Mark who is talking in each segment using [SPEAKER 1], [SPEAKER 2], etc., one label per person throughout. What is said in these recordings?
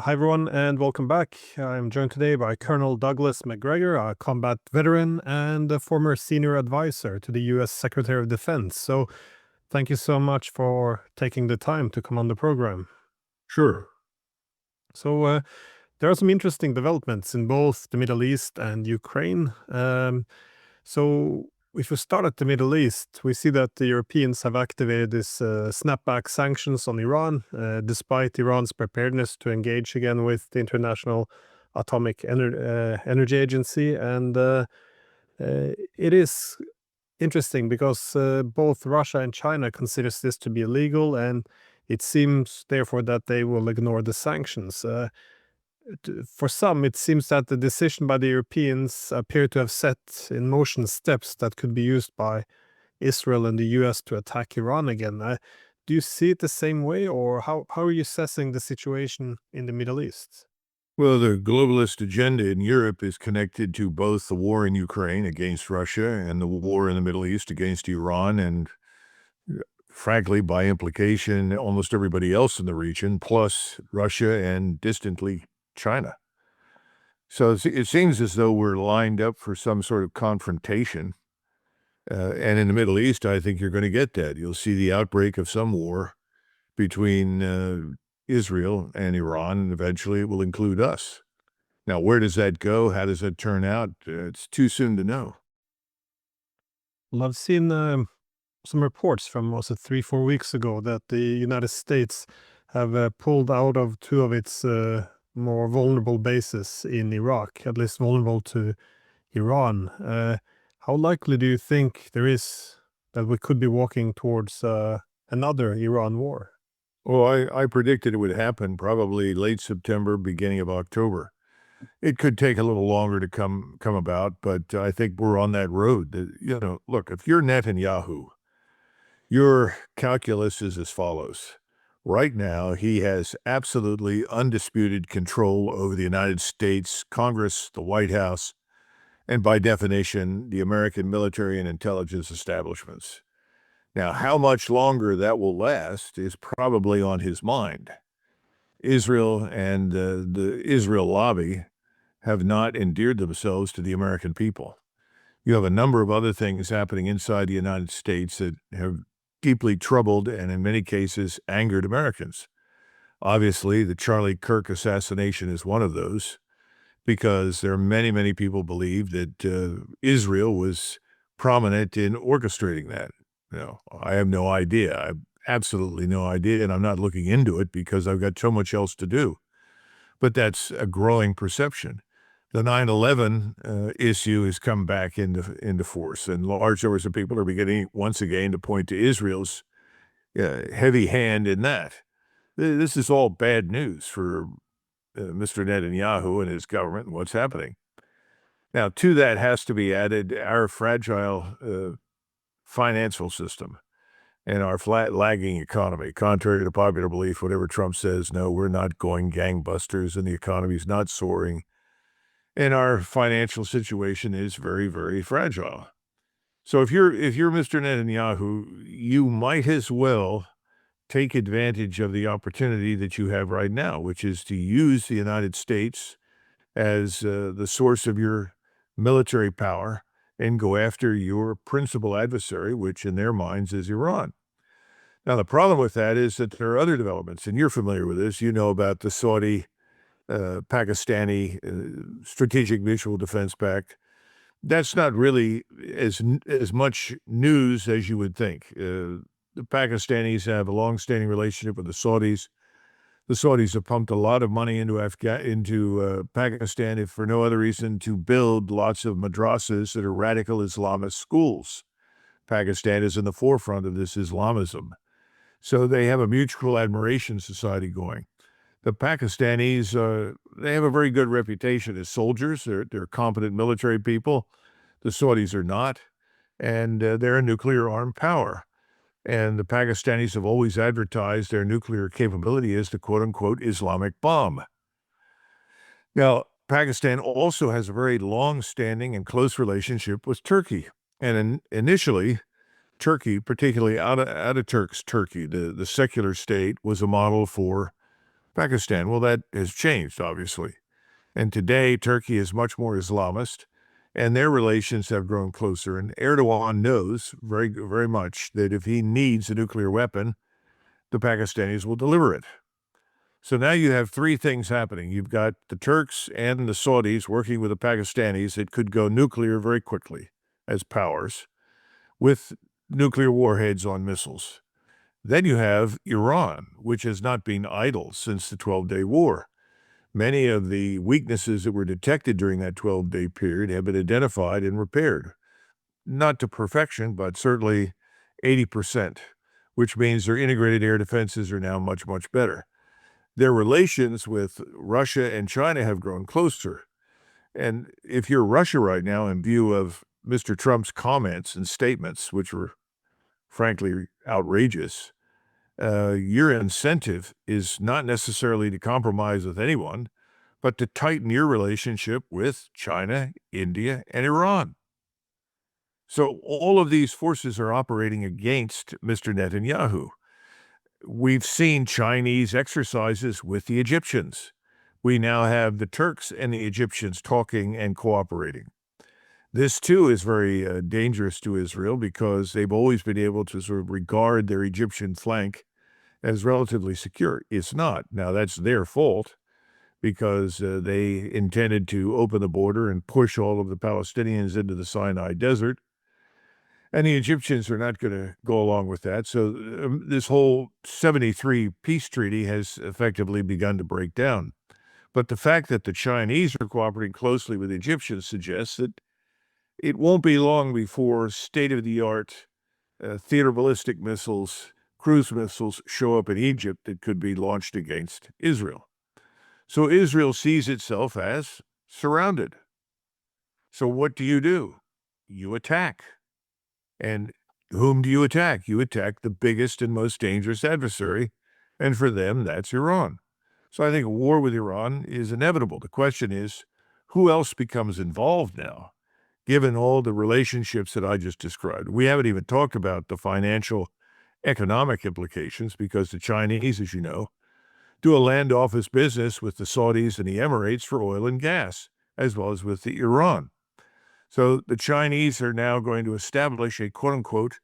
[SPEAKER 1] Hi, everyone, and welcome back. I'm joined today by Colonel Douglas Macgregor, a combat veteran and a former senior advisor to the U.S. Secretary of Defense. So, thank you so much for taking the time to come on the program.
[SPEAKER 2] Sure.
[SPEAKER 1] So, there are some interesting developments in both the Middle East and Ukraine. So, if we start at the Middle East, we see that the Europeans have activated this snapback sanctions on Iran, despite Iran's preparedness to engage again with the International Atomic Energy Agency. And it is interesting because both Russia and China considers this to be illegal, and it seems therefore that they will ignore the sanctions. For some, it seems that the decision by the Europeans appear to have set in motion steps that could be used by Israel and the US to attack Iran again. Do you see it the same way, or how are you assessing the situation in the Middle East?
[SPEAKER 2] Well, the globalist agenda in Europe is connected to both the war in Ukraine against Russia and the war in the Middle East against Iran, and frankly, by implication, almost everybody else in the region, plus Russia and distantly China. So it seems as though we're lined up for some sort of confrontation. And in the Middle East, I think you're going to get that. You'll see the outbreak of some war between Israel and Iran, and eventually it will include us. Now, where does that go? How does that turn out? It's too soon to know.
[SPEAKER 1] Well, I've seen some reports from also 3-4 weeks ago that the United States have pulled out of two of its more vulnerable bases in Iraq, at least vulnerable to Iran. How likely do you think there is that we could be walking towards another Iran war?
[SPEAKER 2] Well, I predicted it would happen probably late September, beginning of October. It could take a little longer to come about, but I think we're on that road. Look, if you're Netanyahu, your calculus is as follows. Right now, he has absolutely undisputed control over the United States, Congress, the White House, and by definition, the American military and intelligence establishments. Now, how much longer that will last is probably on his mind. Israel and the Israel lobby have not endeared themselves to the American people. You have a number of other things happening inside the United States that have deeply troubled and in many cases angered Americans. Obviously, the Charlie Kirk assassination is one of those because there are many, many people believe that Israel was prominent in orchestrating that. I have no idea. I have absolutely no idea, and I'm not looking into it because I've got so much else to do. But that's a growing perception. The 9/11 issue has come back into force, and large numbers of people are beginning once again to point to Israel's heavy hand in that. This is all bad news for Mr. Netanyahu and his government and what's happening. Now, to that has to be added our fragile financial system and our flat lagging economy. Contrary to popular belief, whatever Trump says, no, we're not going gangbusters and the economy's not soaring. And our financial situation is very, very fragile. So if you're Mr. Netanyahu, you might as well take advantage of the opportunity that you have right now, which is to use the United States as the source of your military power and go after your principal adversary, which in their minds is Iran. Now, the problem with that is that there are other developments, and you're familiar with this. You know about the Saudi Pakistani Strategic Mutual Defense Pact. That's not really as much news as you would think. The Pakistanis have a long-standing relationship with the Saudis. The Saudis have pumped a lot of money into Pakistan, if for no other reason, to build lots of madrasas that are radical Islamist schools. Pakistan is in the forefront of this Islamism. So they have a mutual admiration society going. The Pakistanis, they have a very good reputation as soldiers. They're competent military people. The Saudis are not, and they're a nuclear-armed power. And the Pakistanis have always advertised their nuclear capability as the quote-unquote Islamic bomb. Now, Pakistan also has a very long-standing and close relationship with Turkey. And initially, Turkey, particularly Ataturk's Turkey, the secular state, was a model for Pakistan. Well, that has changed, obviously. And today, Turkey is much more Islamist, and their relations have grown closer. And Erdogan knows very, very much that if he needs a nuclear weapon, the Pakistanis will deliver it. So now you have three things happening. You've got the Turks and the Saudis working with the Pakistanis that could go nuclear very quickly as powers with nuclear warheads on missiles. Then you have Iran, which has not been idle since the 12-day war. Many of the weaknesses that were detected during that 12-day period have been identified and repaired. Not to perfection, but certainly 80%, which means their integrated air defenses are now much, much better. Their relations with Russia and China have grown closer. And if you're Russia right now, in view of Mr. Trump's comments and statements, which were frankly outrageous, your incentive is not necessarily to compromise with anyone, but to tighten your relationship with China, India, and Iran. So all of these forces are operating against Mr. Netanyahu. We've seen Chinese exercises with the Egyptians. We now have the Turks and the Egyptians talking and cooperating. This, too, is very dangerous to Israel because they've always been able to sort of regard their Egyptian flank as relatively secure. It's not. Now, that's their fault because they intended to open the border and push all of the Palestinians into the Sinai Desert. And the Egyptians are not going to go along with that. So this whole 73 peace treaty has effectively begun to break down. But the fact that the Chinese are cooperating closely with the Egyptians suggests that it won't be long before state-of-the-art theater ballistic missiles, cruise missiles show up in Egypt that could be launched against Israel. So Israel sees itself as surrounded. So what do? You attack. And whom do you attack? You attack the biggest and most dangerous adversary, and for them, that's Iran. So I think a war with Iran is inevitable. The question is, who else becomes involved now, given all the relationships that I just described? We haven't even talked about the financial, economic implications, because the Chinese, as you know, do a land office business with the Saudis and the Emirates for oil and gas, as well as with the Iran. So the Chinese are now going to establish a quote-unquote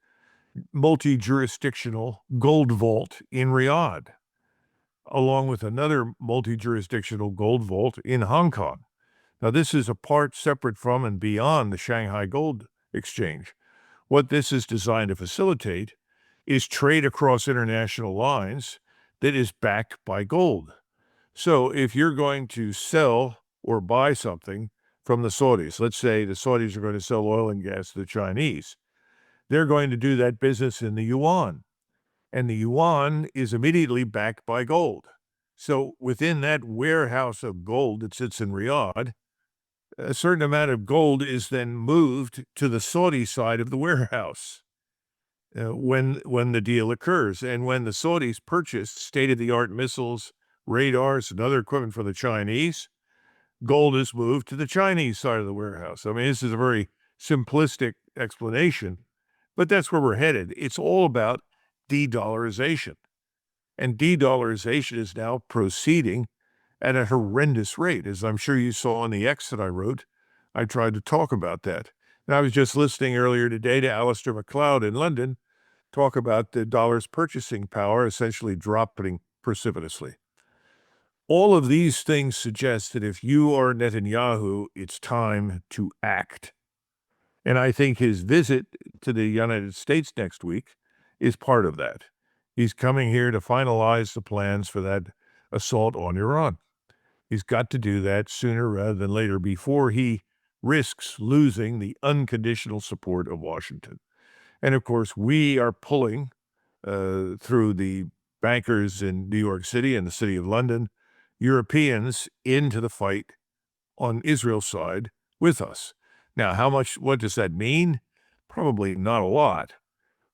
[SPEAKER 2] multi-jurisdictional gold vault in Riyadh, along with another multi-jurisdictional gold vault in Hong Kong. Now, this is apart, separate from, and beyond the Shanghai Gold Exchange. What this is designed to facilitate is trade across international lines that is backed by gold. So if you're going to sell or buy something from the Saudis, let's say the Saudis are going to sell oil and gas to the Chinese, they're going to do that business in the yuan. And the yuan is immediately backed by gold. So within that warehouse of gold that sits in Riyadh, a certain amount of gold is then moved to the Saudi side of the warehouse when the deal occurs. And when the Saudis purchased state-of-the-art missiles, radars, and other equipment for the Chinese, gold is moved to the Chinese side of the warehouse. I mean, this is a very simplistic explanation, but that's where we're headed. It's all about de-dollarization. And de-dollarization is now proceeding at a horrendous rate. As I'm sure you saw in the X that I wrote, I tried to talk about that. And I was just listening earlier today to Alistair MacLeod in London talk about the dollar's purchasing power essentially dropping precipitously. All of these things suggest that if you are Netanyahu, it's time to act. And I think his visit to the United States next week is part of that. He's coming here to finalize the plans for that assault on Iran. He's got to do that sooner rather than later before he risks losing the unconditional support of Washington. And of course, we are pulling through the bankers in New York City and the City of London, Europeans into the fight on Israel's side with us. Now, what does that mean? Probably not a lot,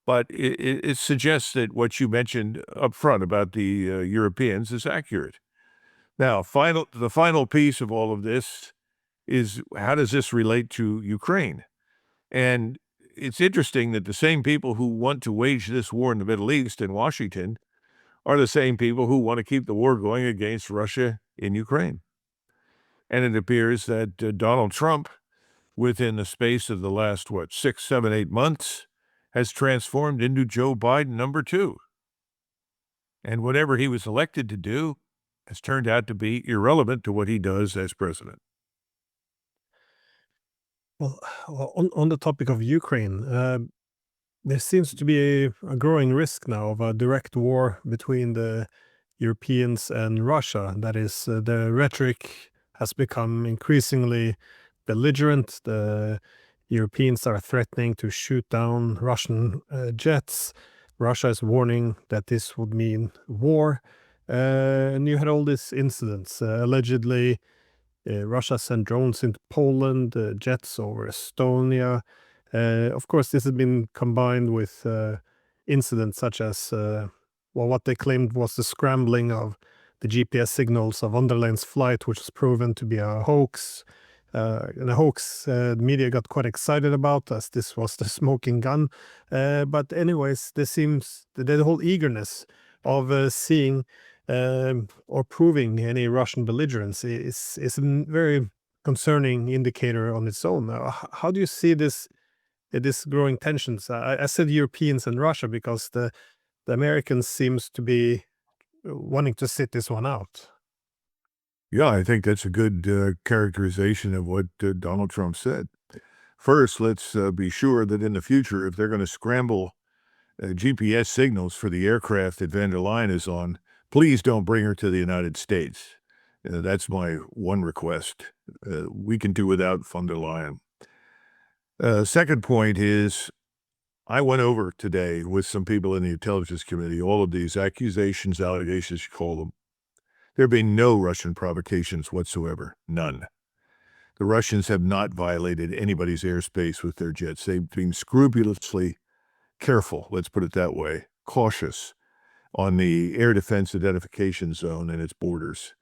[SPEAKER 2] but it suggests that what you mentioned up front about the Europeans is accurate. Now, the final piece of all of this is, how does this relate to Ukraine? And it's interesting that the same people who want to wage this war in the Middle East in Washington are the same people who want to keep the war going against Russia in Ukraine. And it appears that Donald Trump, within the space of the last, 6, 7, 8 months, has transformed into Joe Biden #2. And whatever he was elected to do has turned out to be irrelevant to what he does as president.
[SPEAKER 1] Well, on the topic of Ukraine, there seems to be a growing risk now of a direct war between the Europeans and Russia. That is, the rhetoric has become increasingly belligerent. The Europeans are threatening to shoot down Russian jets. Russia is warning that this would mean war. And you had all these incidents. Allegedly, Russia sent drones into Poland, jets over Estonia. Of course, this has been combined with incidents such as what they claimed was the scrambling of the GPS signals of von der Leyen's flight, which was proven to be a hoax. And a hoax the media got quite excited about, as this was the smoking gun. But anyways, there seems the whole eagerness of seeing or proving any Russian belligerence is a very concerning indicator on its own. How do you see this growing tensions? I said Europeans and Russia because the Americans seems to be wanting to sit this one out.
[SPEAKER 2] Yeah, I think that's a good characterization of what Donald Trump said. First, let's be sure that in the future, if they're going to scramble GPS signals for the aircraft that von der Leyen is on, please don't bring her to the United States. That's my one request. We can do without von der Leyen. Second point is, I went over today with some people in the Intelligence Committee, all of these accusations, allegations, you call them. There have been no Russian provocations whatsoever. None. The Russians have not violated anybody's airspace with their jets. They've been scrupulously careful, let's put it that way, cautious on the air defense identification zone and its borders.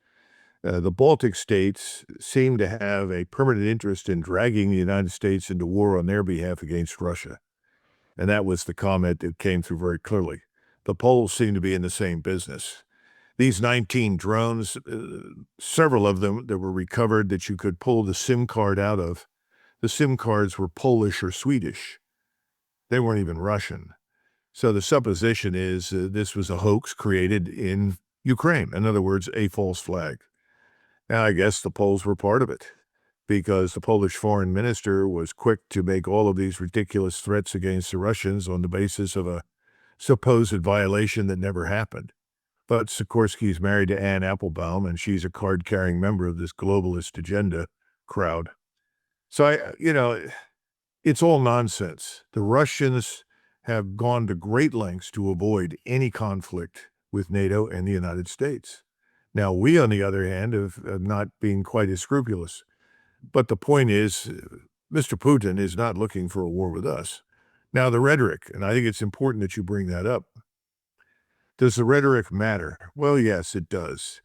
[SPEAKER 2] The Baltic states seem to have a permanent interest in dragging the United States into war on their behalf against Russia. And that was the comment that came through very clearly. The Poles seem to be in the same business. These 19 drones, several of them that were recovered that you could pull the SIM card out of, the SIM cards were Polish or Swedish. They weren't even Russian. So the supposition is this was a hoax created in Ukraine. In other words, a false flag. Now, I guess the Poles were part of it because the Polish foreign minister was quick to make all of these ridiculous threats against the Russians on the basis of a supposed violation that never happened. But Sikorsky's married to Anne Applebaum, and she's a card-carrying member of this globalist agenda crowd. So, it's all nonsense. The Russians have gone to great lengths to avoid any conflict with NATO and the United States. Now, we, on the other hand, have not been quite as scrupulous. But the point is, Mr. Putin is not looking for a war with us. Now, the rhetoric, and I think it's important that you bring that up. Does the rhetoric matter? Well, yes, it does.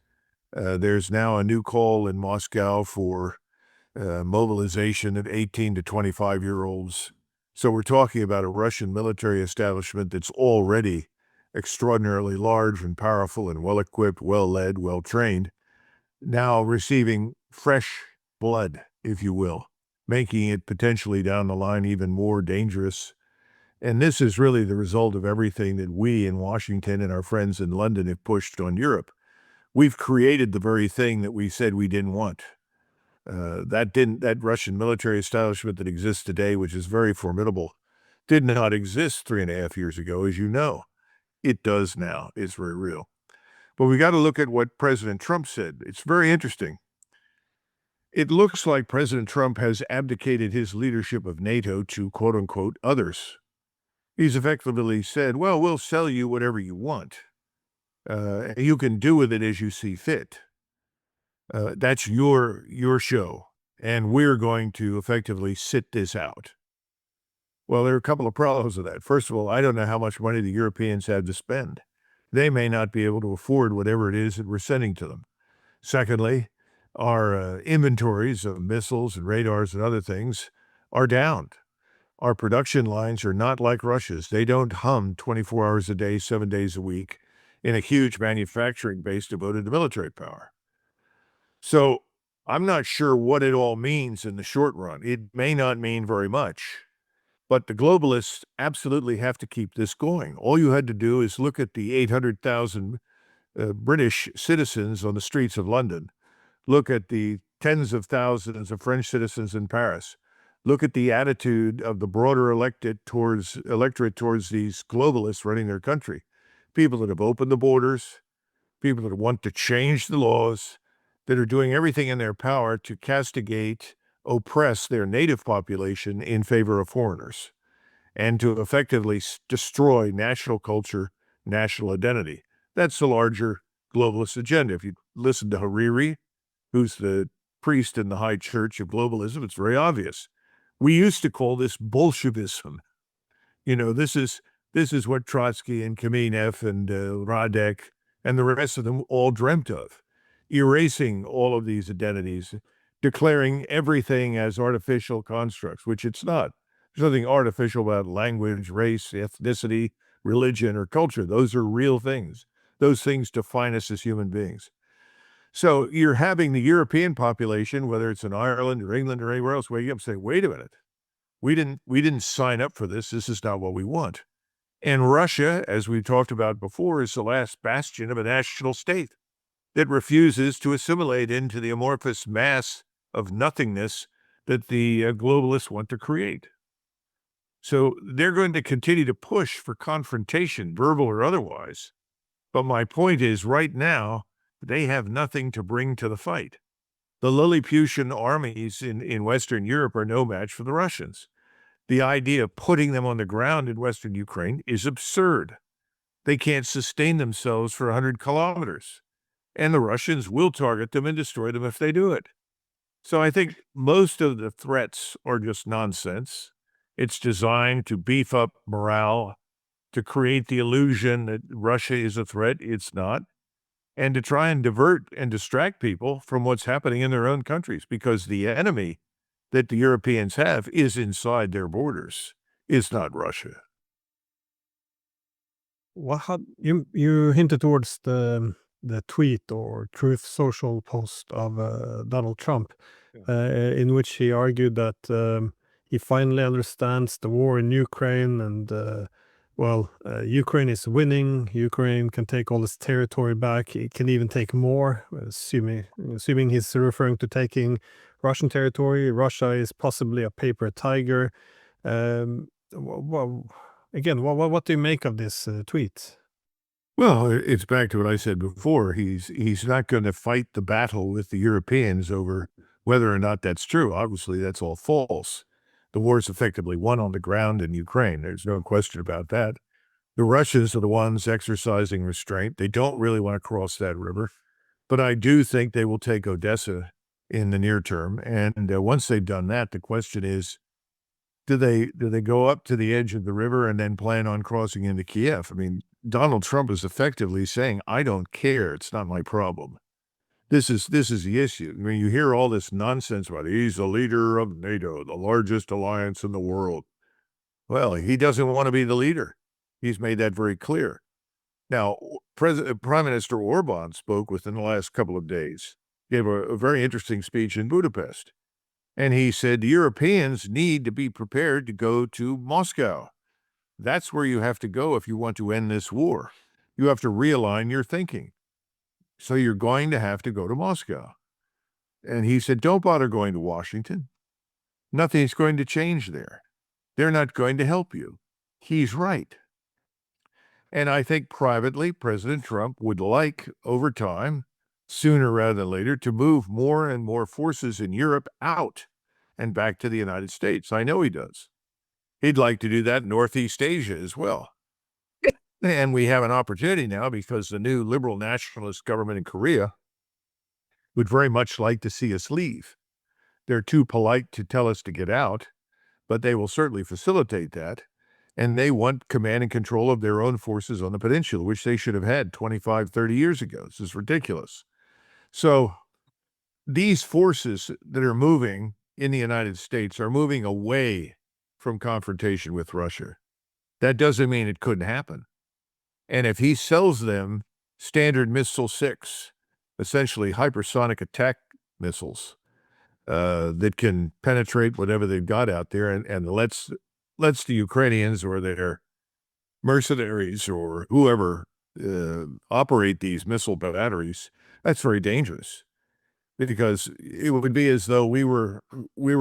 [SPEAKER 2] There's now a new call in Moscow for mobilization of 18 to 25-year-olds. So we're talking about a Russian military establishment that's already extraordinarily large and powerful and well-equipped, well-led, well-trained, now receiving fresh blood, if you will, making it potentially down the line even more dangerous. And this is really the result of everything that we in Washington and our friends in London have pushed on Europe. We've created the very thing that we said we didn't want. That Russian military establishment that exists today, which is very formidable, did not exist 3.5 years ago, as you know. It does now. It's very real. But we got to look at what President Trump said. It's very interesting. It looks like President Trump has abdicated his leadership of NATO to, quote unquote, others. He's effectively said, well, we'll sell you whatever you want. You can do with it as you see fit. That's your show, and we're going to effectively sit this out. Well, there are a couple of problems with that. First of all, I don't know how much money the Europeans have to spend. They may not be able to afford whatever it is that we're sending to them. Secondly, our inventories of missiles and radars and other things are down. Our production lines are not like Russia's. They don't hum 24 hours a day, 7 days a week. in a huge manufacturing base devoted to military power. So I'm not sure what it all means in the short run. It may not mean very much, but the globalists absolutely have to keep this going. All you had to do is look at the 800,000 British citizens on the streets of London. Look at the tens of thousands of French citizens in Paris. Look at the attitude of the broader electorate towards these globalists running their country. People that have opened the borders, people that want to change the laws, that are doing everything in their power to castigate, oppress their native population in favor of foreigners, and to effectively destroy national culture, national identity. That's the larger globalist agenda. If you listen to Hariri, who's the priest in the high church of globalism, it's very obvious. We used to call this Bolshevism. This is what Trotsky and Kamenev and Radek and the rest of them all dreamt of, erasing all of these identities, declaring everything as artificial constructs, which it's not. There's nothing artificial about language, race, ethnicity, religion, or culture. Those are real things. Those things define us as human beings. So you're having the European population, whether it's in Ireland or England or anywhere else, wake up and say, wait a minute, we didn't sign up for this. This is not what we want. And Russia, as we've talked about before, is the last bastion of a national state that refuses to assimilate into the amorphous mass of nothingness that the globalists want to create. So they're going to continue to push for confrontation, verbal or otherwise. But my point is, right now, they have nothing to bring to the fight. The Lilliputian armies in Western Europe are no match for the Russians. The idea of putting them on the ground in Western Ukraine is absurd. They can't sustain themselves for 100 kilometers. And the Russians will target them and destroy them if they do it. So I think most of the threats are just nonsense. It's designed to beef up morale, to create the illusion that Russia is a threat. It's not. And to try and divert and distract people from what's happening in their own countries, because the enemy that the Europeans have is inside their borders. It's not Russia.
[SPEAKER 1] You hinted towards the tweet or Truth Social post of Donald Trump, in which he argued that he finally understands the war in Ukraine and Ukraine is winning. Ukraine can take all its territory back. It can even take more, assuming he's referring to taking Russian territory. Russia is possibly a paper tiger. What do you make of this tweet?
[SPEAKER 2] Well, it's back to what I said before. He's not going to fight the battle with the Europeans over whether or not that's true. Obviously, that's all false. The war is effectively won on the ground in Ukraine. There's no question about that. The Russians are the ones exercising restraint. They don't really want to cross that river. But I do think they will take Odessa in the near term. And once they've done that, the question is, do they go up to the edge of the river and then plan on crossing into Kiev? I mean, Donald Trump is effectively saying, I don't care. It's not my problem. This is the issue. I mean, you hear all this nonsense about he's the leader of NATO, the largest alliance in the world. Well, he doesn't want to be the leader. He's made that very clear. Now, Prime Minister Orban spoke within the last couple of days, gave a very interesting speech in Budapest. And he said the Europeans need to be prepared to go to Moscow. That's where you have to go if you want to end this war. You have to realign your thinking. So you're going to have to go to Moscow. And he said, don't bother going to Washington. Nothing's going to change there. They're not going to help you. He's right. And I think privately, President Trump would like, over time, sooner rather than later, to move more and more forces in Europe out and back to the United States. I know he does. He'd like to do that in Northeast Asia as well. And we have an opportunity now because the new liberal nationalist government in Korea would very much like to see us leave. They're too polite to tell us to get out, but they will certainly facilitate that. And they want command and control of their own forces on the peninsula, which they should have had 25, 30 years ago. This is ridiculous. So these forces that are moving in the United States are moving away from confrontation with Russia. That doesn't mean it couldn't happen. And if he sells them Standard Missile 6, essentially hypersonic attack missiles that can penetrate whatever they've got out there and lets the Ukrainians or their mercenaries or whoever operate these missile batteries. That's very dangerous, because it would be as though we were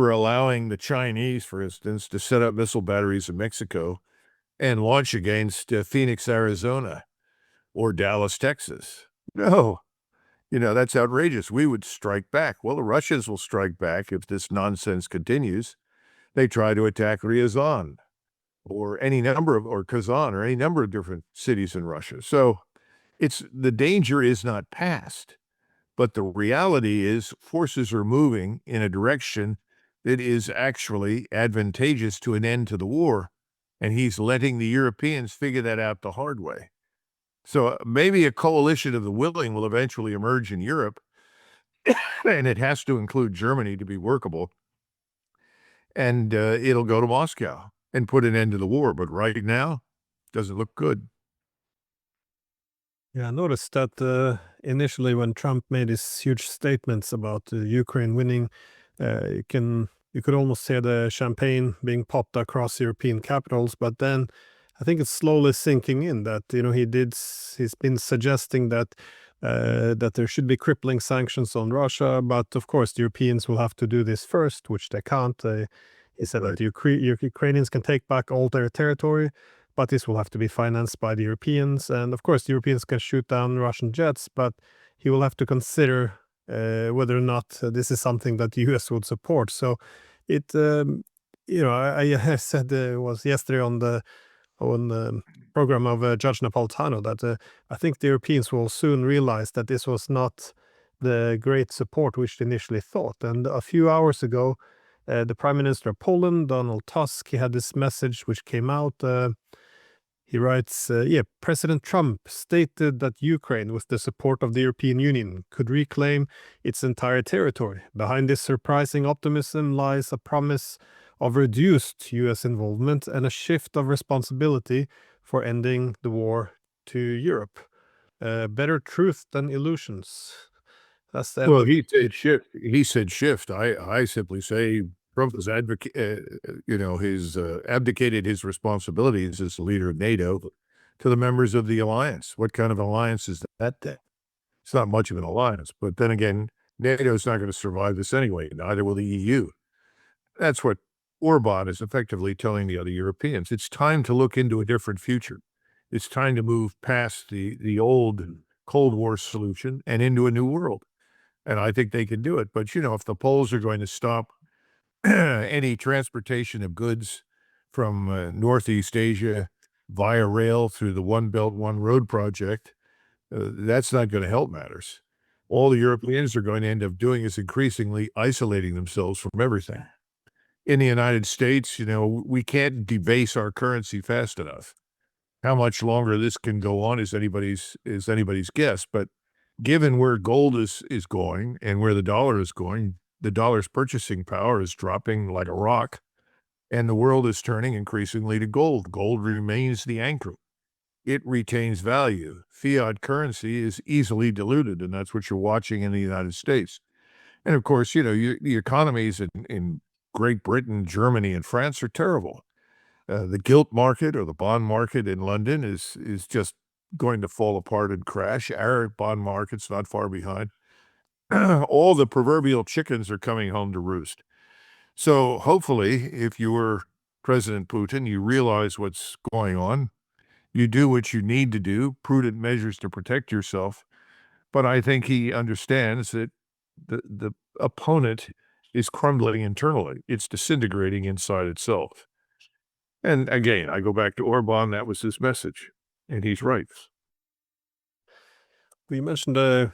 [SPEAKER 2] allowing the Chinese, for instance, to set up missile batteries in Mexico and launch against Phoenix, Arizona, or Dallas, Texas. No, that's outrageous. We would strike back. Well, the Russians will strike back if this nonsense continues. They try to attack Ryazan or Kazan or any number of different cities in Russia. So the danger is not past, but the reality is forces are moving in a direction that is actually advantageous to an end to the war. And he's letting the Europeans figure that out the hard way. So maybe a coalition of the willing will eventually emerge in Europe, and it has to include Germany to be workable. And it'll go to Moscow and put an end to the war. But right now, doesn't look good.
[SPEAKER 1] Yeah, I noticed that initially when Trump made his huge statements about Ukraine winning, you could almost hear the champagne being popped across European capitals. But then I think it's slowly sinking in that he's been suggesting that that there should be crippling sanctions on Russia, but of course the Europeans will have to do this first, which they can't. He said that Ukrainians can take back all their territory, but this will have to be financed by the Europeans. And of course, the Europeans can shoot down Russian jets, but he will have to consider whether or not this is something that the US would support. So I said it was yesterday on the program of Judge Napolitano that I think the Europeans will soon realize that this was not the great support which they initially thought. And a few hours ago, the Prime Minister of Poland, Donald Tusk, he had this message which came out. He writes, President Trump stated that Ukraine, with the support of the European Union, could reclaim its entire territory. Behind this surprising optimism lies a promise of reduced U.S. involvement and a shift of responsibility for ending the war to Europe. Better truth than illusions. That's the
[SPEAKER 2] Well, he said shift. I simply say Trump has abdicated his responsibilities as the leader of NATO to the members of the alliance. What kind of alliance is that then? It's not much of an alliance. But then again, NATO is not going to survive this anyway. Neither will the EU. That's what Orban is effectively telling the other Europeans. It's time to look into a different future. It's time to move past the old Cold War solution and into a new world. And I think they can do it. But, if the Poles are going to stop any transportation of goods from Northeast Asia via rail through the One Belt, One Road project, that's not going to help matters. All the Europeans are going to end up doing is increasingly isolating themselves from everything. In the United States, we can't debase our currency fast enough. How much longer this can go on is anybody's guess. But given where gold is going and where the dollar is going, the dollar's purchasing power is dropping like a rock, and the world is turning increasingly to gold. Gold remains the anchor. It retains value. Fiat currency is easily diluted, and that's what you're watching in the United States. And of course, the economies in Great Britain, Germany, and France are terrible. The gilt market or the bond market in London is just going to fall apart and crash. Our bond market's not far behind. All the proverbial chickens are coming home to roost. So hopefully, if you were President Putin, you realize what's going on. You do what you need to do, prudent measures to protect yourself. But I think he understands that the opponent is crumbling internally. It's disintegrating inside itself. And again, I go back to Orban. That was his message. And he's right.
[SPEAKER 1] We mentioned the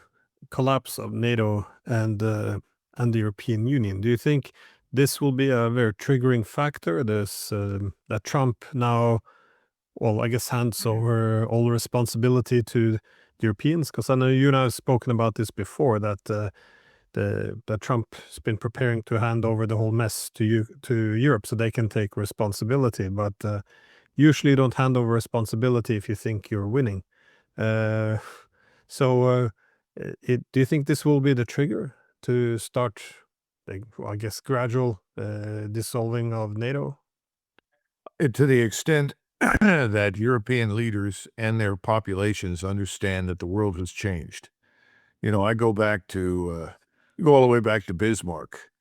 [SPEAKER 1] collapse of NATO and the European Union. Do you think this will be a very triggering factor? That Trump now, well, I guess, hands over all responsibility to the Europeans? Because I know you and I have spoken about this before, that that Trump's been preparing to hand over the whole mess to Europe so they can take responsibility. But usually you don't hand over responsibility if you think you're winning. So, do you think this will be the trigger to start, like, I guess, gradual dissolving of NATO?
[SPEAKER 2] To the extent that European leaders and their populations understand that the world has changed. I go back to, go all the way back to Bismarck,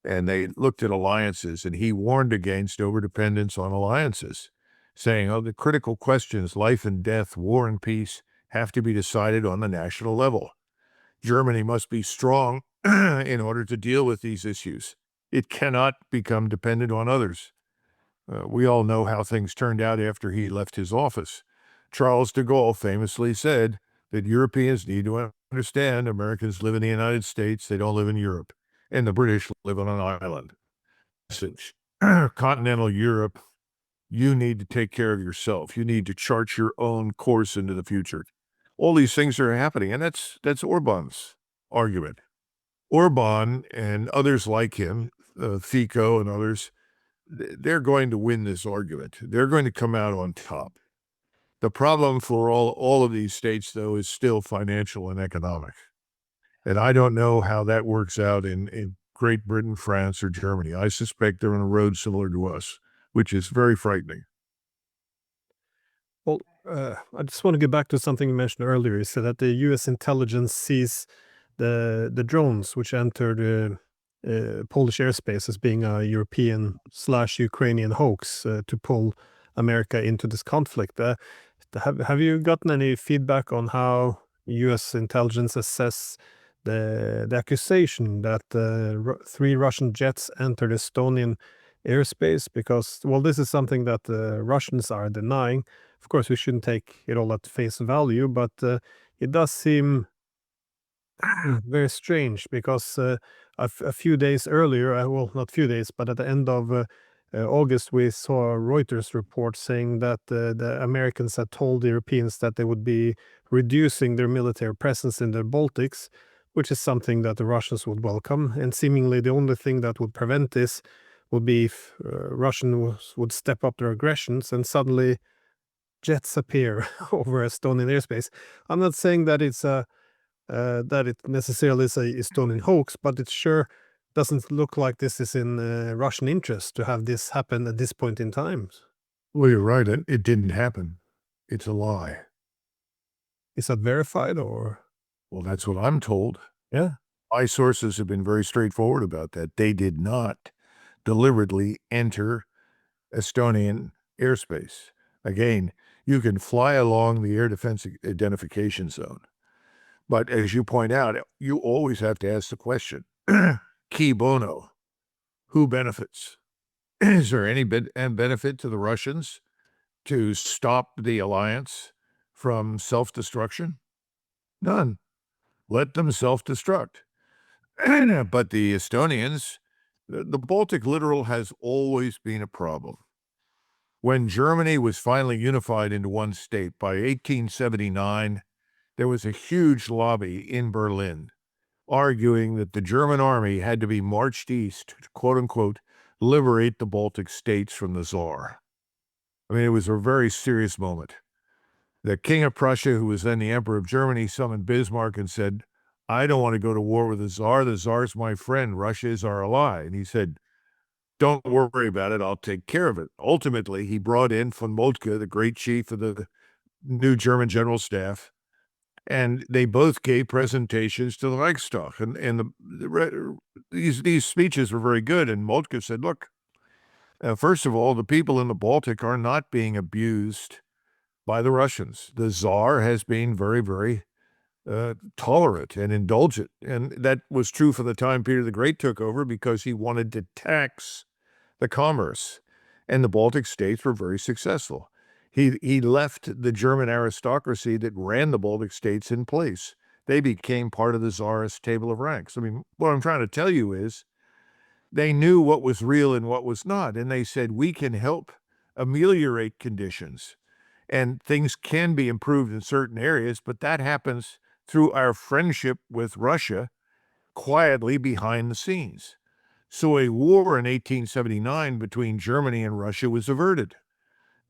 [SPEAKER 2] and they looked at alliances, and he warned against overdependence on alliances, saying, oh, the critical questions, life and death, war and peace, have to be decided on the national level. Germany must be strong in order to deal with these issues. It cannot become dependent on others. We all know how things turned out after he left his office. Charles de Gaulle famously said that Europeans need to understand Americans live in the United States, they don't live in Europe, and the British live on an island. Message. Continental Europe, you need to take care of yourself. You need to chart your own course into the future. All these things are happening, and that's Orban's argument. Orban and others like him, Fico and others, they're going to win this argument. They're going to come out on top. The problem for all of these states, though, is still financial and economic. And I don't know how that works out in Great Britain, France, or Germany. I suspect they're on a road similar to us, which is very frightening.
[SPEAKER 1] Well, I just want to get back to something you mentioned earlier. You said that the U.S. intelligence sees the drones which entered Polish airspace as being a European/Ukrainian hoax to pull America into this conflict. Have you gotten any feedback on how U.S. intelligence assess the accusation that 3 Russian jets entered Estonian airspace? Because, well, this is something that the Russians are denying. Of course, we shouldn't take it all at face value, but it does seem very strange because a few days earlier, well, not few days, but at the end of August, we saw a Reuters report saying that the Americans had told the Europeans that they would be reducing their military presence in the Baltics, which is something that the Russians would welcome. And seemingly the only thing that would prevent this would be if Russians would step up their aggressions, and suddenly jets appear over Estonian airspace. I'm not saying that that it necessarily is a Estonian hoax, but it sure doesn't look like this is in Russian interest to have this happen at this point in time.
[SPEAKER 2] Well, you're right. It didn't happen. It's a lie.
[SPEAKER 1] Is that verified or?
[SPEAKER 2] Well, that's what I'm told.
[SPEAKER 1] Yeah.
[SPEAKER 2] My sources have been very straightforward about that. They did not deliberately enter Estonian airspace. Again, you can fly along the air defense identification zone. But as you point out, you always have to ask the question, qui bono, who benefits? Is there any benefit to the Russians to stop the alliance from self-destruction? None. Let them self-destruct. But the Estonians, the Baltic littoral has always been a problem. When Germany was finally unified into one state by 1879, there was a huge lobby in Berlin arguing that the German army had to be marched east to, quote unquote, liberate the Baltic states from the Tsar. I mean, it was a very serious moment. The King of Prussia, who was then the Emperor of Germany, summoned Bismarck and said, I don't want to go to war with the Tsar. The Tsar's my friend. Russia is our ally. And he said, don't worry about it. I'll take care of it. Ultimately, he brought in von Moltke, the great chief of the new German general staff, and they both gave presentations to the Reichstag. And these speeches were very good. And Moltke said, look, first of all, the people in the Baltic are not being abused by the Russians. The Tsar has been very, very tolerant and indulgent. And that was true for the time Peter the Great took over because he wanted to tax the commerce. And the Baltic states were very successful. He left the German aristocracy that ran the Baltic states in place. They became part of the Tsarist table of ranks. I mean, what I'm trying to tell you is they knew what was real and what was not. And they said, we can help ameliorate conditions. And things can be improved in certain areas, but that happens through our friendship with Russia quietly behind the scenes. So a war in 1879 between Germany and Russia was averted.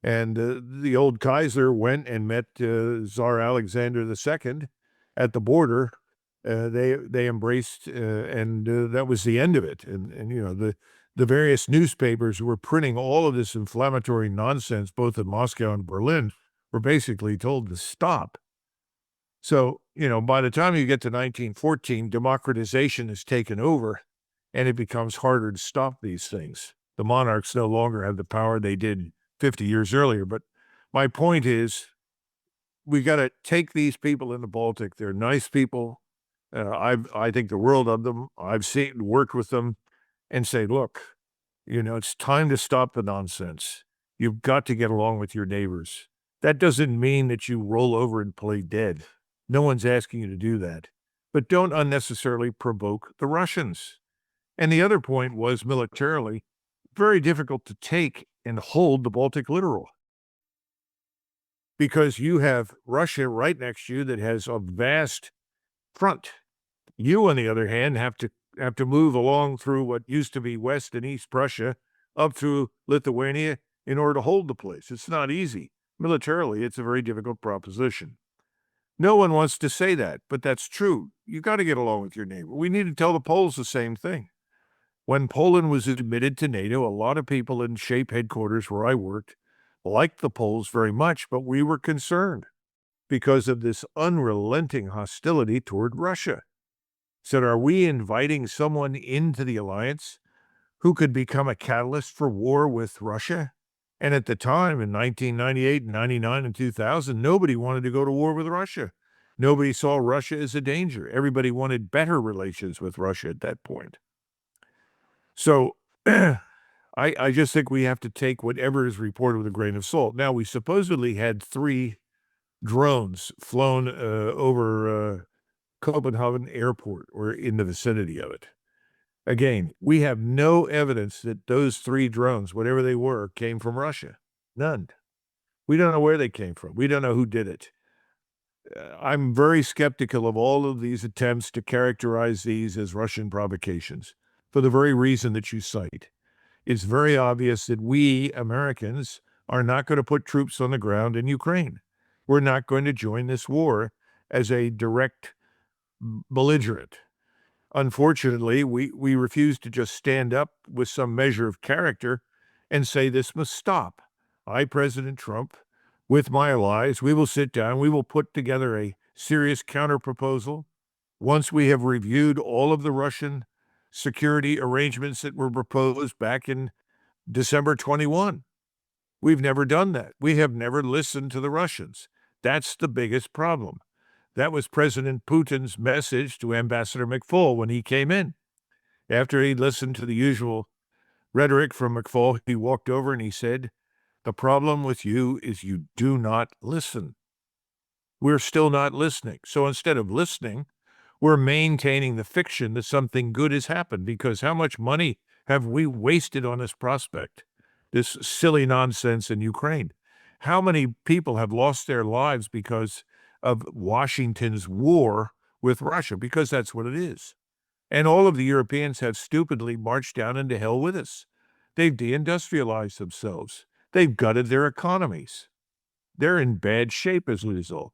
[SPEAKER 2] And the old Kaiser went and met Tsar Alexander II at the border, they embraced, and that was the end of it. And the various newspapers who were printing all of this inflammatory nonsense, both in Moscow and Berlin, were basically told to stop. So, by the time you get to 1914, democratization has taken over, and it becomes harder to stop these things. The monarchs no longer have the power they did 50 years earlier. But my point is, we got to take these people in the Baltic. They're nice people. I think the world of them. I've worked with them, and say, look, it's time to stop the nonsense. You've got to get along with your neighbors. That doesn't mean that you roll over and play dead. No one's asking you to do that. But don't unnecessarily provoke the Russians. And the other point was, militarily, very difficult to take and hold the Baltic littoral, because you have Russia right next to you that has a vast front. You, on the other hand, have to move along through what used to be West and East Prussia up through Lithuania in order to hold the place. It's not easy. Militarily, it's a very difficult proposition. No one wants to say that, but that's true. You got to get along with your neighbor. We need to tell the Poles the same thing. When Poland was admitted to NATO, a lot of people in SHAPE headquarters where I worked liked the Poles very much, but we were concerned because of this unrelenting hostility toward Russia. Said, are we inviting someone into the alliance who could become a catalyst for war with Russia? And at the time, in 1998, 99, and 2000, nobody wanted to go to war with Russia. Nobody saw Russia as a danger. Everybody wanted better relations with Russia at that point. So I just think we have to take whatever is reported with a grain of salt. Now, we supposedly had 3 drones flown over Copenhagen Airport or in the vicinity of it. Again, we have no evidence that those 3 drones, whatever they were, came from Russia. None. We don't know where they came from. We don't know who did it. I'm very skeptical of all of these attempts to characterize these as Russian provocations for the very reason that you cite. It's very obvious that we, Americans, are not going to put troops on the ground in Ukraine. We're not going to join this war as a direct belligerent. Unfortunately, we refuse to just stand up with some measure of character and say this must stop. I, President Trump, with my allies, we will sit down, we will put together a serious counterproposal. Once we have reviewed all of the Russian security arrangements that were proposed back in December 21. We've never done that. We have never listened to the Russians. That's the biggest problem. That was President Putin's message to Ambassador McFaul when he came in. After he listened to the usual rhetoric from McFaul, he walked over and he said, the problem with you is you do not listen. We're still not listening. So instead of listening, we're maintaining the fiction that something good has happened, because how much money have we wasted on this prospect, this silly nonsense in Ukraine? How many people have lost their lives because of Washington's war with Russia? Because that's what it is. And all of the Europeans have stupidly marched down into hell with us. They've deindustrialized themselves. They've gutted their economies. They're in bad shape as a result.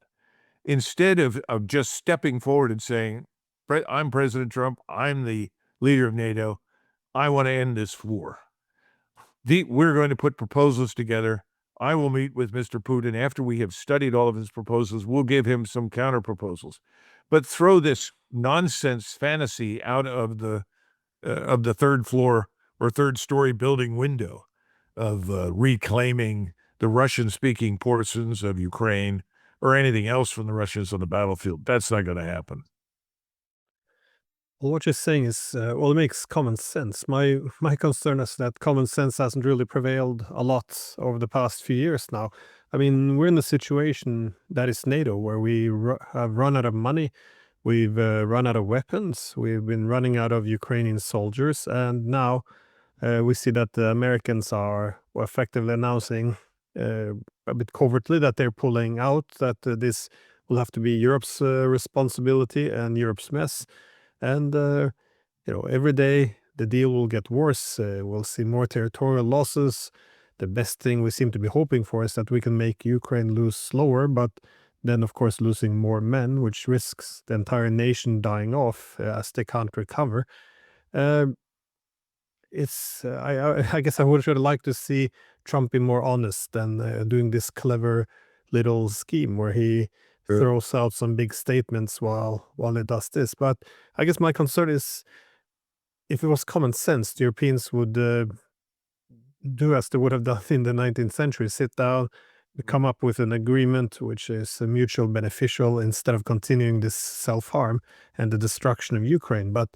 [SPEAKER 2] Instead of just stepping forward and saying, I'm President Trump, I'm the leader of NATO, I want to end this war. We're going to put proposals together. I will meet with Mr. Putin after we have studied all of his proposals. We'll give him some counter proposals. But throw this nonsense fantasy out of the 3rd floor or 3rd story building window of reclaiming the Russian-speaking portions of Ukraine or anything else from the Russians on the battlefield. That's not going to happen.
[SPEAKER 1] Well, what you're saying is, well, it makes common sense. My concern is that common sense hasn't really prevailed a lot over the past few years now. I mean, we're in a situation that is NATO, where we have run out of money, we've run out of weapons, we've been running out of Ukrainian soldiers, and now we see that the Americans are effectively announcing a bit covertly that they're pulling out, that this will have to be Europe's responsibility and Europe's mess. And, every day the deal will get worse. We'll see more territorial losses. The best thing we seem to be hoping for is that we can make Ukraine lose slower, but then of course losing more men, which risks the entire nation dying off as they can't recover. Uh, I guess I would sort of like to see Trump be more honest than doing this clever little scheme where he throws out some big statements while he does this. But I guess my concern is, if it was common sense, the Europeans would do as they would have done in the 19th century: sit down, come up with an agreement which is mutual beneficial, instead of continuing this self-harm and the destruction of Ukraine. But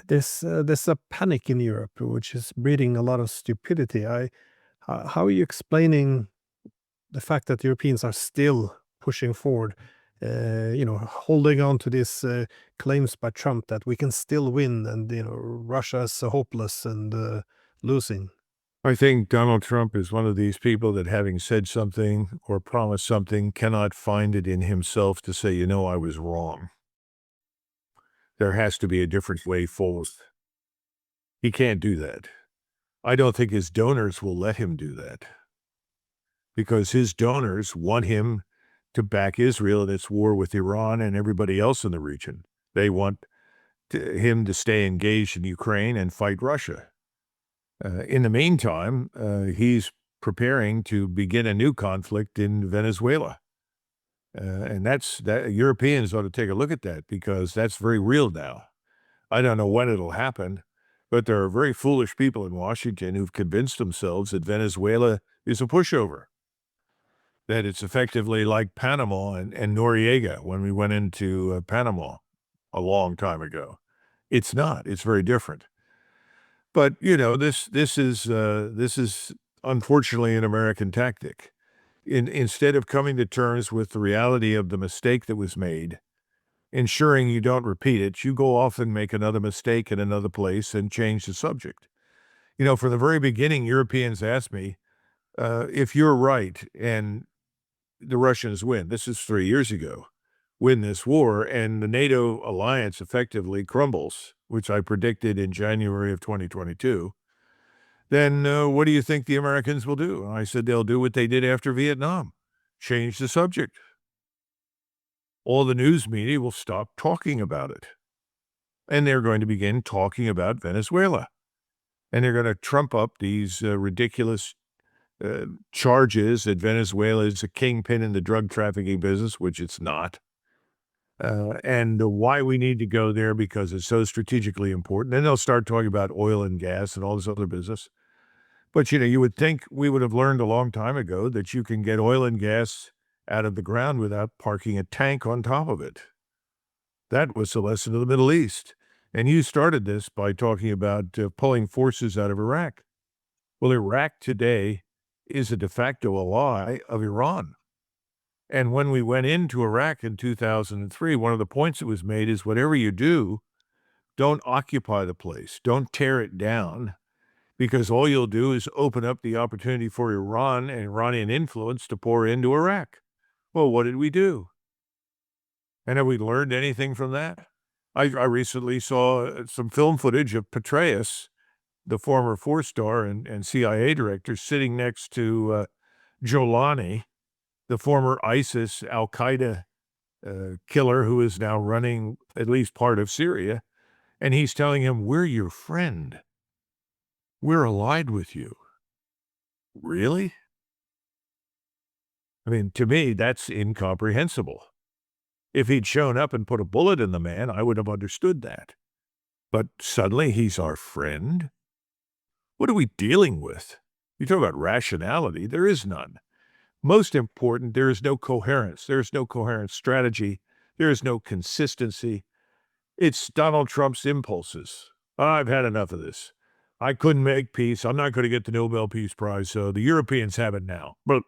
[SPEAKER 1] there's a panic in Europe which is breeding a lot of stupidity. How are you explaining the fact that Europeans are still pushing forward, holding on to these claims by Trump that we can still win, and Russia is hopeless and losing?
[SPEAKER 2] I think Donald Trump is one of these people that, having said something or promised something, cannot find it in himself to say, I was wrong. There has to be a different way forward. He can't do that. I don't think his donors will let him do that, because his donors want him to back Israel in its war with Iran and everybody else in the region. They want him to stay engaged in Ukraine and fight Russia. In the meantime, he's preparing to begin a new conflict in Venezuela. And Europeans ought to take a look at that, because that's very real now. I don't know when it'll happen, but there are very foolish people in Washington who've convinced themselves that Venezuela is a pushover, that it's effectively like Panama and Noriega when we went into Panama a long time ago. It's not. It's very different. But this is unfortunately an American tactic. Instead of coming to terms with the reality of the mistake that was made, ensuring you don't repeat it, you go off and make another mistake in another place and change the subject. From the very beginning, Europeans asked me, if you're right and the Russians win, this is 3 years ago, win this war and the NATO alliance effectively crumbles, which I predicted in January of 2022, then what do you think the Americans will do? And I said they'll do what they did after Vietnam: change the subject. All the news media will stop talking about it, and they're going to begin talking about Venezuela. And they're going to trump up these ridiculous charges that Venezuela is a kingpin in the drug trafficking business, which it's not. And why we need to go there because it's so strategically important. Then they'll start talking about oil and gas and all this other business. But, you would think we would have learned a long time ago that you can get oil and gas out of the ground without parking a tank on top of it. That was the lesson of the Middle East. And you started this by talking about pulling forces out of Iraq. Well, Iraq today is a de facto ally of Iran. And when we went into Iraq in 2003, one of the points that was made is, whatever you do, don't occupy the place. Don't tear it down, because all you'll do is open up the opportunity for Iran and Iranian influence to pour into Iraq. Well, what did we do? And have we learned anything from that? I recently saw some film footage of Petraeus, the former four-star and CIA director, sitting next to Jolani, the former ISIS al-Qaeda killer who is now running at least part of Syria. And he's telling him, we're your friend. We're allied with you. Really? I mean, to me, that's incomprehensible. If he'd shown up and put a bullet in the man, I would have understood that. But suddenly he's our friend? What are we dealing with? You talk about rationality. There is none. Most important, there is no coherence. There is no coherent strategy. There is no consistency. It's Donald Trump's impulses. I've had enough of this. I couldn't make peace. I'm not going to get the Nobel Peace Prize, so the Europeans have it now. But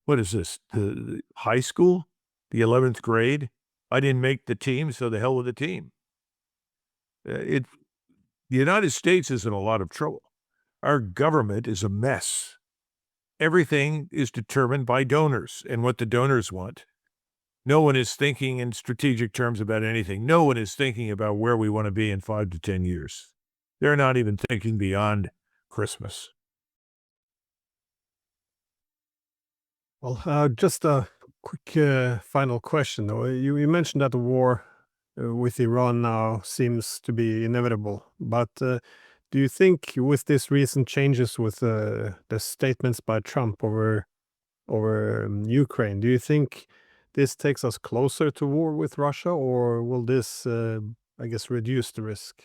[SPEAKER 2] what is this, the high school? The 11th grade? I didn't make the team, so the hell with the team. The United States is in a lot of trouble. Our government is a mess. Everything is determined by donors and what the donors want. No one is thinking in strategic terms about anything. No one is thinking about where we want to be in 5 to 10 years. They're not even thinking beyond Christmas.
[SPEAKER 1] Well, just quick final question, though. You mentioned that the war with Iran now seems to be inevitable, but do you think with these recent changes with the statements by Trump over Ukraine, do you think this takes us closer to war with Russia, or will this, I guess, reduce the risk?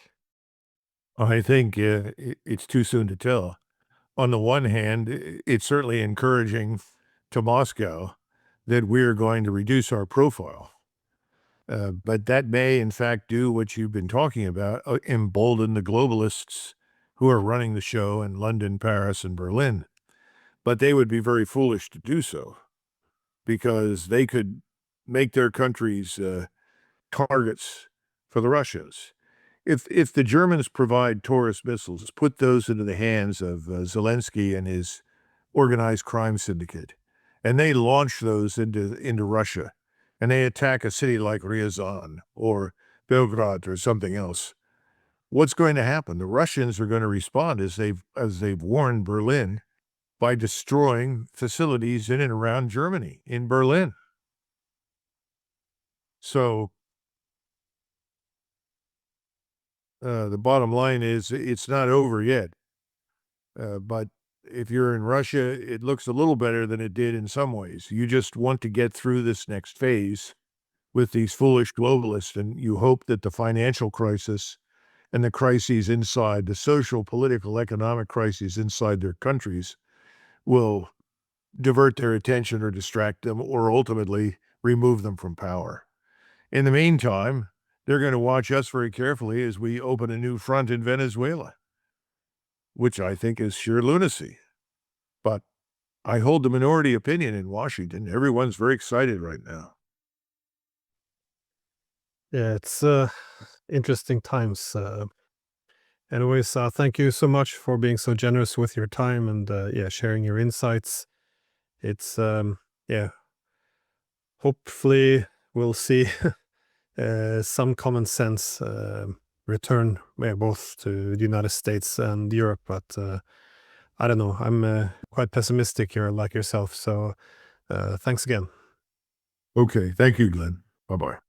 [SPEAKER 2] I think it's too soon to tell. On the one hand, it's certainly encouraging to Moscow that we're going to reduce our profile. But that may, in fact, do what you've been talking about, embolden the globalists who are running the show in London, Paris, and Berlin. But they would be very foolish to do so because they could make their countries targets for the Russians. If the Germans provide Taurus missiles, put those into the hands of Zelensky and his organized crime syndicate, and they launch those into Russia, and they attack a city like Ryazan or Belgrade or something else, what's going to happen? The Russians are going to respond as they've warned Berlin by destroying facilities in and around Germany, in Berlin. So the bottom line is it's not over yet. But if you're in Russia, it looks a little better than it did in some ways. You just want to get through this next phase with these foolish globalists, and you hope that the financial crisis and the crises inside, the social, political, economic crises inside their countries will divert their attention or distract them or ultimately remove them from power. In the meantime, they're going to watch us very carefully as we open a new front in Venezuela, which I think is sheer lunacy. But I hold the minority opinion in Washington. Everyone's very excited right now.
[SPEAKER 1] Yeah, it's interesting times. Anyways, thank you so much for being so generous with your time and yeah, sharing your insights. It's yeah, hopefully we'll see some common sense return, both to the United States and Europe. But I don't know. I'm quite pessimistic here, like yourself. So thanks again.
[SPEAKER 2] Okay. Thank you, Glenn. Bye-bye.